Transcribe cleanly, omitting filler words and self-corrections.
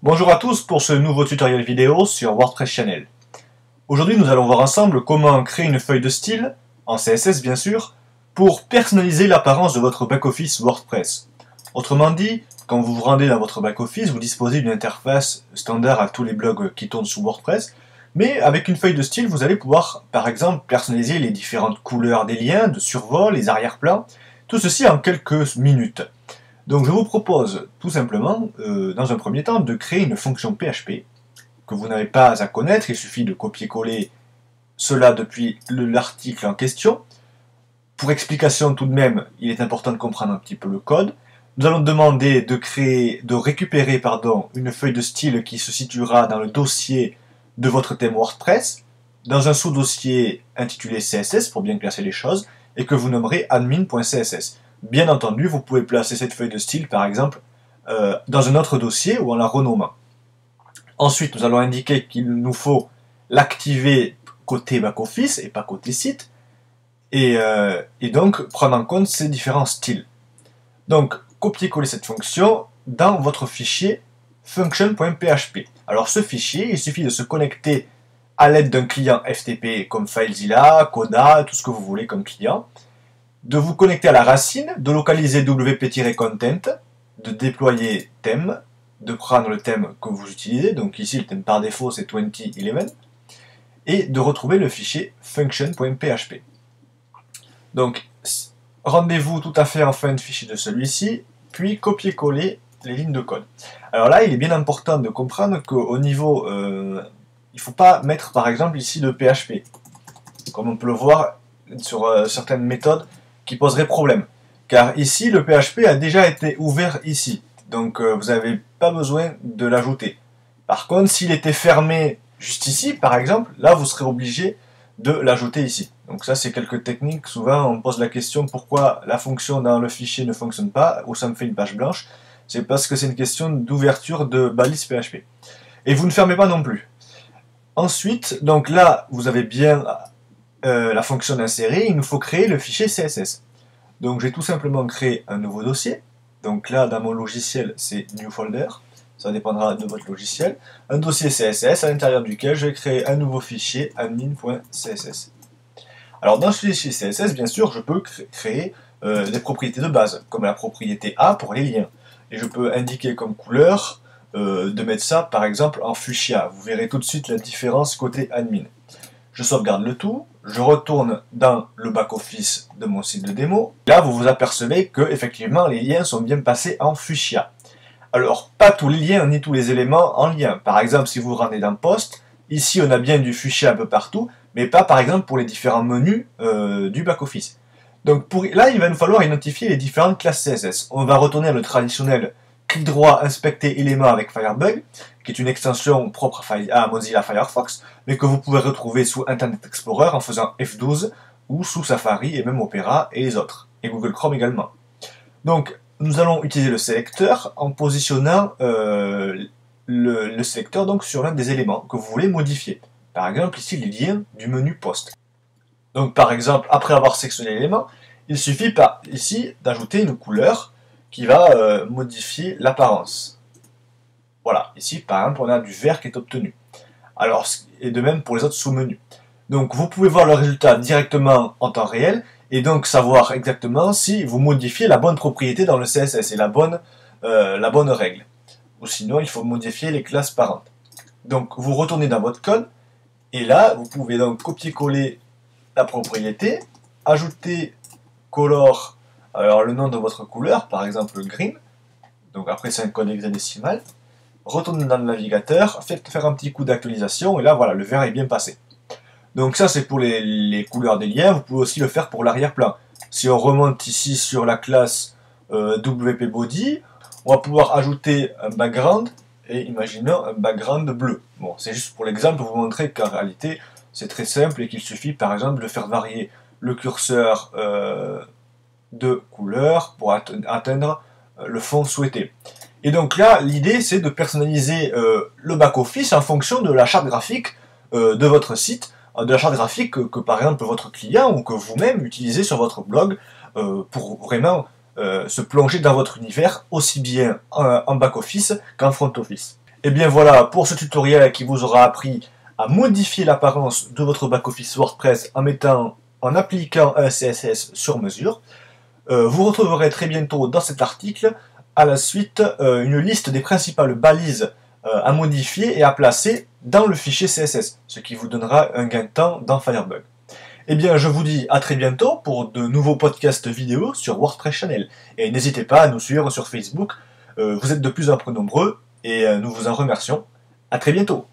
Bonjour à tous pour ce nouveau tutoriel vidéo sur WordPress Channel. Aujourd'hui nous allons voir ensemble comment créer une feuille de style, en CSS bien sûr, pour personnaliser l'apparence de votre back-office WordPress. Autrement dit, quand vous vous rendez dans votre back-office, vous disposez d'une interface standard à tous les blogs qui tournent sous WordPress, mais avec une feuille de style, vous allez pouvoir par exemple personnaliser les différentes couleurs des liens de survol, les arrière-plans, tout ceci en quelques minutes. Donc je vous propose tout simplement, dans un premier temps, de créer une fonction PHP que vous n'avez pas à connaître. Il suffit de copier-coller cela depuis l'article en question. Pour explication tout de même, il est important de comprendre un petit peu le code. Nous allons demander de récupérer une feuille de style qui se situera dans le dossier de votre thème WordPress, dans un sous-dossier intitulé CSS pour bien classer les choses, et que vous nommerez admin.css. Bien entendu, vous pouvez placer cette feuille de style, par exemple, dans un autre dossier ou en la renommant. Ensuite, nous allons indiquer qu'il nous faut l'activer côté back-office et pas côté site, et donc prendre en compte ces différents styles. Donc, copier-coller cette fonction dans votre fichier function.php. Alors ce fichier, il suffit de se connecter à l'aide d'un client FTP comme FileZilla, Coda, tout ce que vous voulez comme client, de vous connecter à la racine, de localiser wp-content, de déployer thème, de prendre le thème que vous utilisez, donc ici le thème par défaut c'est 2011, et de retrouver le fichier function.php. Donc rendez-vous tout à fait en fin de fichier de celui-ci, puis copier-coller les lignes de code. Alors là il est bien important de comprendre qu'au niveau, il ne faut pas mettre par exemple ici de PHP, comme on peut le voir sur certaines méthodes qui poserait problème. Car ici, le PHP a déjà été ouvert ici. Donc vous n'avez pas besoin de l'ajouter. Par contre, s'il était fermé juste ici, par exemple, là vous serez obligé de l'ajouter ici. Donc ça, c'est quelques techniques. Souvent, on pose la question pourquoi la fonction dans le fichier ne fonctionne pas, ou ça me fait une page blanche. C'est parce que c'est une question d'ouverture de balise PHP. Et vous ne fermez pas non plus. Ensuite, donc là, vous avez bien la fonction d'insérer, il nous faut créer le fichier CSS. Donc j'ai tout simplement créé un nouveau dossier. Donc là, dans mon logiciel, c'est New Folder. Ça dépendra de votre logiciel. Un dossier CSS à l'intérieur duquel je vais créer un nouveau fichier admin.css. Alors dans ce fichier CSS, bien sûr, je peux créer des propriétés de base, comme la propriété A pour les liens. Et je peux indiquer comme couleur de mettre ça, par exemple, en fuchsia. Vous verrez tout de suite la différence côté admin. Je sauvegarde le tout, je retourne dans le back-office de mon site de démo. Là, vous vous apercevez que effectivement les liens sont bien passés en fuchsia. Alors, pas tous les liens ni tous les éléments en lien. Par exemple, si vous vous rendez dans Post, ici on a bien du fuchsia un peu partout, mais pas par exemple pour les différents menus du back-office. Donc là, il va nous falloir identifier les différentes classes CSS. On va retourner à le traditionnel clic droit, inspecter éléments avec Firebug, qui est une extension propre à Mozilla Firefox, mais que vous pouvez retrouver sous Internet Explorer en faisant F12, ou sous Safari et même Opera et les autres, et Google Chrome également. Donc, nous allons utiliser le sélecteur en positionnant le sélecteur donc, sur l'un des éléments que vous voulez modifier. Par exemple, ici, les liens du menu Post. Donc, par exemple, après avoir sélectionné l'élément, il suffit ici d'ajouter une couleur qui va modifier l'apparence. Voilà, ici par exemple on a du vert qui est obtenu. Alors, et de même pour les autres sous-menus. Donc vous pouvez voir le résultat directement en temps réel, et donc savoir exactement si vous modifiez la bonne propriété dans le CSS et la bonne règle. Ou sinon il faut modifier les classes parentes. Donc vous retournez dans votre code, et là vous pouvez donc copier-coller la propriété, ajouter color, alors le nom de votre couleur, par exemple green, donc après c'est un code hexadécimal, retournez dans le navigateur, faire un petit coup d'actualisation, et là voilà, le vert est bien passé. Donc ça c'est pour les couleurs des liens, vous pouvez aussi le faire pour l'arrière-plan. Si on remonte ici sur la classe WP-Body, on va pouvoir ajouter un background, et imaginons un background bleu. Bon, c'est juste pour l'exemple, pour vous montrer qu'en réalité c'est très simple, et qu'il suffit par exemple de faire varier le curseur de couleur pour atteindre le fond souhaité. Et donc là, l'idée c'est de personnaliser le back-office en fonction de la charte graphique de votre site, de la charte graphique que par exemple votre client ou que vous-même utilisez sur votre blog pour vraiment se plonger dans votre univers aussi bien en back-office qu'en front-office. Et bien voilà pour ce tutoriel qui vous aura appris à modifier l'apparence de votre back-office WordPress en appliquant un CSS sur mesure. Vous retrouverez très bientôt dans cet article, à la suite, une liste des principales balises à modifier et à placer dans le fichier CSS, ce qui vous donnera un gain de temps dans Firebug. Eh bien, je vous dis à très bientôt pour de nouveaux podcasts vidéo sur WordPress Channel. Et n'hésitez pas à nous suivre sur Facebook, vous êtes de plus en plus nombreux et nous vous en remercions. À très bientôt.